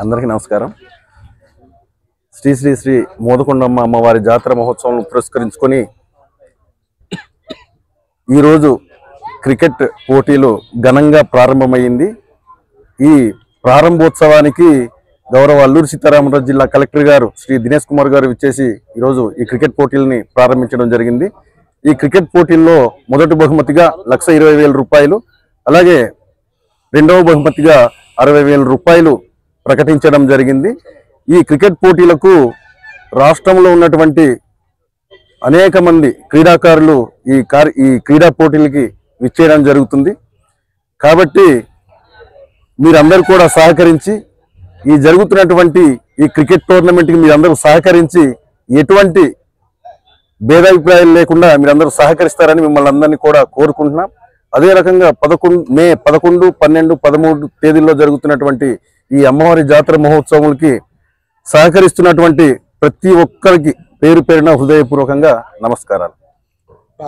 అందరికీ నమస్కారం. శ్రీ శ్రీ శ్రీ మోదకొండమ్మ అమ్మవారి జాతర మహోత్సవం పురస్కరించుకొని ఈరోజు క్రికెట్ పోటీలు ఘనంగా ప్రారంభమైంది. ఈ ప్రారంభోత్సవానికి గౌరవ అల్లూరు సీతారామరాజు జిల్లా కలెక్టర్ గారు శ్రీ దినేష్ కుమార్ గారు విచ్చేసి ఈరోజు ఈ క్రికెట్ పోటీలని ప్రారంభించడం జరిగింది. ఈ క్రికెట్ పోటీల్లో మొదటి బహుమతిగా 1,20,000 రూపాయలు, అలాగే రెండవ బహుమతిగా 60,000 రూపాయలు ప్రకటించడం జరిగింది. ఈ క్రికెట్ పోటీలకు రాష్ట్రంలో ఉన్నటువంటి అనేక మంది క్రీడాకారులు ఈ క్రీడా పోటీలకి విచ్చేయడం జరుగుతుంది. కాబట్టి మీరందరూ కూడా సహకరించి ఈ జరుగుతున్నటువంటి ఈ క్రికెట్ టోర్నమెంట్కి మీరందరూ సహకరించి ఎటువంటి భేదాభిప్రాయాలు లేకుండా మీరందరూ సహకరిస్తారని మిమ్మల్ని అందరినీ కూడా కోరుకుంటున్నాం. అదే రకంగా మే 11, 12, 13 తేదీల్లో జరుగుతున్నటువంటి ఈ అమ్మవారి జాతర మహోత్సవాలకి సహకరిస్తున్నటువంటి ప్రతి ఒక్కరికి పేరు పేరున హృదయపూర్వకంగా నమస్కారాలు.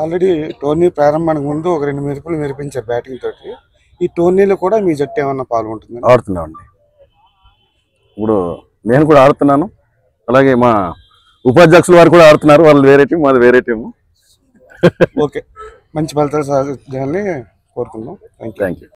ఆల్రెడీ టోర్నీ ప్రారంభానికి ముందు ఒక 2 మెరుపులు మెరిపించారు బ్యాటింగ్ తోటి. ఈ టోర్నీలో కూడా మీ జట్టు ఏమన్నా పాల్గొంటుంది? ఆడుతున్నామండి. ఇప్పుడు నేను కూడా ఆడుతున్నాను, అలాగే మా ఉపాధ్యక్షులు వారు కూడా ఆడుతున్నారు. వాళ్ళు వేరే టీం, మాది వేరే టీము. ఓకే, మంచి ఫలితాలు సాధించాలని కోరుకుందాం. Thank you.